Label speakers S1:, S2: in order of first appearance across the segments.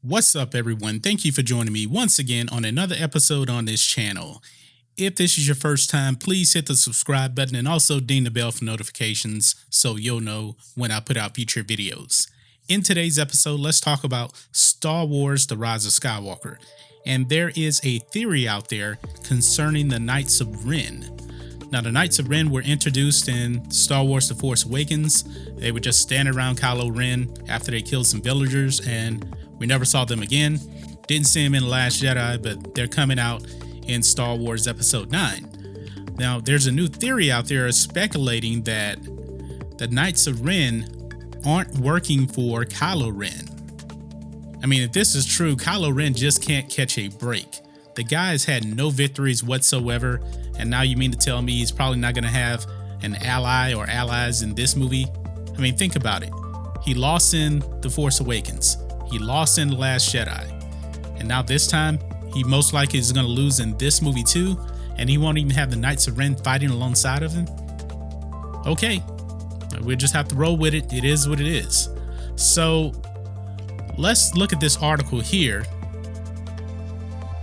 S1: What's up, everyone? Thank you for joining me once again on another episode on this channel. If this is your first time, please hit the subscribe button and also ding the bell for notifications so you'll know when I put out future videos. In today's episode, let's talk about Star Wars: The Rise of Skywalker. And there is a theory out there concerning the Knights of Ren. Now, the Knights of Ren were introduced in Star Wars: The Force Awakens. They were just standing around Kylo Ren after they killed some villagers, and we never saw them again. Didn't see them in The Last Jedi, but they're coming out in Star Wars Episode 9. Now, there's a new theory out there speculating that the Knights of Ren aren't working for Kylo Ren. I mean, if this is true, Kylo Ren just can't catch a break. The guy's had no victories whatsoever, and now you mean to tell me he's probably not going to have an ally or allies in this movie? I mean, think about it. He lost in The Force Awakens. He lost in The Last Jedi. And now this time, he most likely is going to lose in this movie too, and he won't even have the Knights of Ren fighting alongside of him? Okay, we'll just have to roll with it. It is what it is. So let's look at this article here.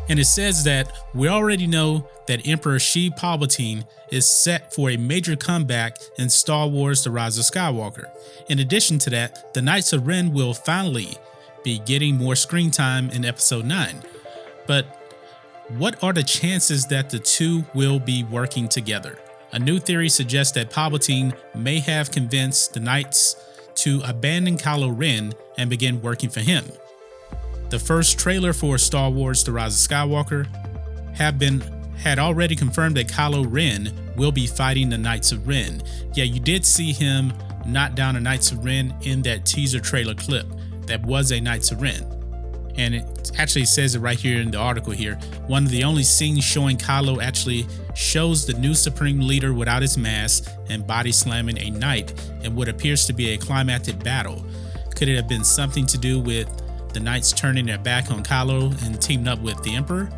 S1: And it says that we already know that Emperor Palpatine is set for a major comeback in Star Wars: The Rise of Skywalker. In addition to that, the Knights of Ren will finally be getting more screen time in Episode 9. But what are the chances that the two will be working together? A new theory suggests that Palpatine may have convinced the Knights to abandon Kylo Ren and begin working for him. The first trailer for Star Wars: The Rise of Skywalker had already confirmed that Kylo Ren will be fighting the Knights of Ren. Yeah, you did see him knock down the Knights of Ren in that teaser trailer clip. That was a Knights of Ren. And it actually says it right here in the article here. One of the only scenes showing Kylo actually shows the new Supreme Leader without his mask and body slamming a knight in what appears to be a climactic battle. Could it have been something to do with the Knights turning their back on Kylo and teaming up with the Emperor?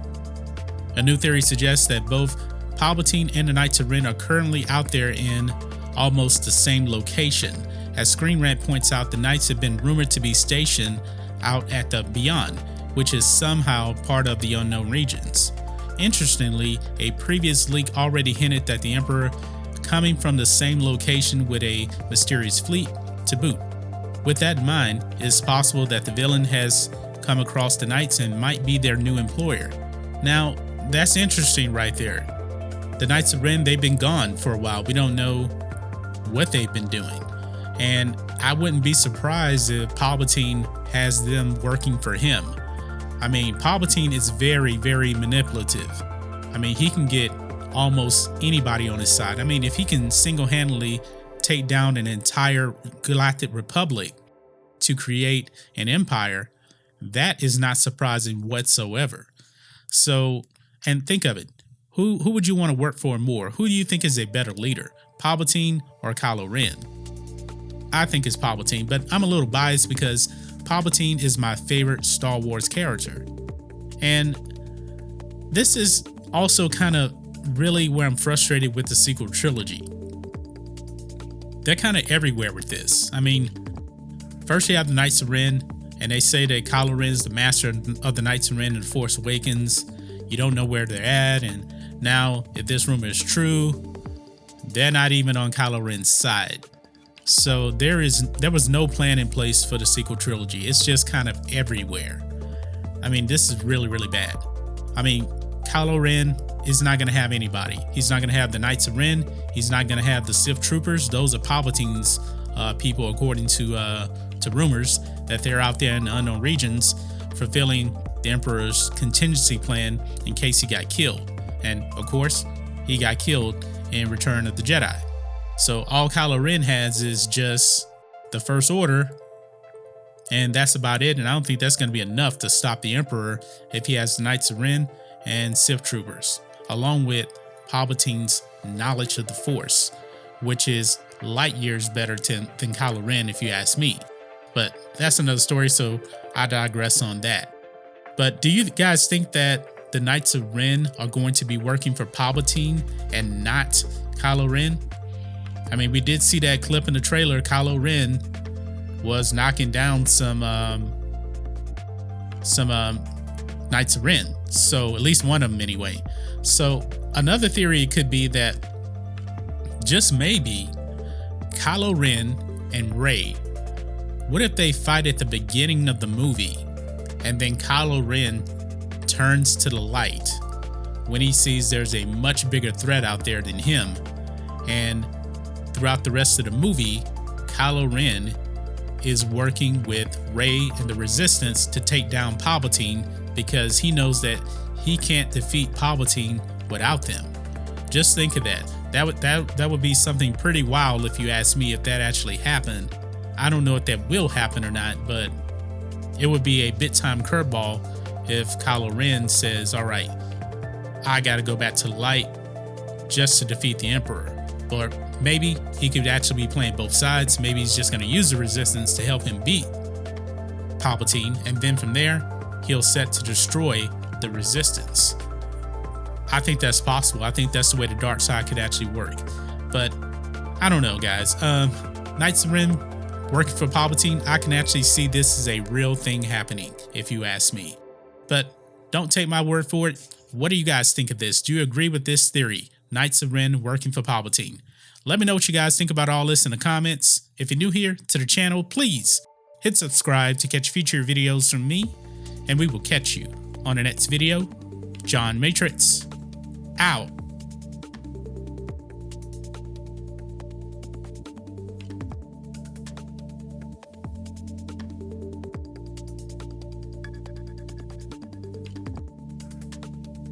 S1: A new theory suggests that both Palpatine and the Knights of Ren are currently out there in almost the same location. As Screen Rant points out, the Knights have been rumored to be stationed out at the Beyond, which is somehow part of the Unknown Regions. Interestingly, a previous leak already hinted that the Emperor coming from the same location with a mysterious fleet to boot. With that in mind, it is possible that the villain has come across the Knights and might be their new employer. Now, that's interesting right there. The Knights of Ren, they've been gone for a while. We don't know what they've been doing. And I wouldn't be surprised if Palpatine has them working for him. I mean, Palpatine is very, very manipulative. I mean, he can get almost anybody on his side. I mean, if he can single-handedly take down an entire galactic republic to create an empire, that is not surprising whatsoever. So, and think of it. Who would you want to work for more? Who do you think is a better leader, Palpatine or Kylo Ren? I think it's Palpatine, but I'm a little biased because Palpatine is my favorite Star Wars character. And this is also kind of really where I'm frustrated with the sequel trilogy. They're kind of everywhere with this. I mean, first you have the Knights of Ren, and they say that Kylo Ren is the master of the Knights of Ren in The Force Awakens. You don't know where they're at, and now if this rumor is true, they're not even on Kylo Ren's side. So there was no plan in place for the sequel trilogy. It's just kind of everywhere. I mean, this is really, really bad. I mean, Kylo Ren is not going to have anybody. He's not going to have the Knights of Ren. He's not going to have the Sith Troopers. Those are Palpatine's people, according to rumors, that they're out there in the Unknown Regions fulfilling the Emperor's contingency plan in case he got killed. And of course, he got killed in Return of the Jedi. So all Kylo Ren has is just the First Order, and that's about it. And I don't think that's going to be enough to stop the Emperor if he has the Knights of Ren and Sith Troopers, along with Palpatine's knowledge of the Force, which is light years better than Kylo Ren, if you ask me. But that's another story, so I digress on that. But do you guys think that the Knights of Ren are going to be working for Palpatine and not Kylo Ren? I mean, we did see that clip in the trailer. Kylo Ren was knocking down some some Knights of Ren. So at least one of them anyway. So another theory could be that just maybe Kylo Ren and Rey, what if they fight at the beginning of the movie and then Kylo Ren turns to the light when he sees there's a much bigger threat out there than him, and throughout the rest of the movie, Kylo Ren is working with Rey and the Resistance to take down Palpatine because he knows that he can't defeat Palpatine without them. Just think of that. That would be something pretty wild if you ask me, if that actually happened. I don't know if that will happen or not, but it would be a big time curveball if Kylo Ren says, all right, I got to go back to the light just to defeat the Emperor. Or maybe he could actually be playing both sides. Maybe he's just going to use the Resistance to help him beat Palpatine, and then from there, he'll set to destroy the Resistance. I think that's possible. I think that's the way the dark side could actually work. But I don't know, guys. Knights of Ren working for Palpatine, I can actually see this as a real thing happening, if you ask me. But don't take my word for it. What do you guys think of this? Do you agree with this theory? Knights of Ren working for Palpatine. Let me know what you guys think about all this in the comments. If you're new here to the channel, please hit subscribe to catch future videos from me, and we will catch you on the next video. John Matrixx, out.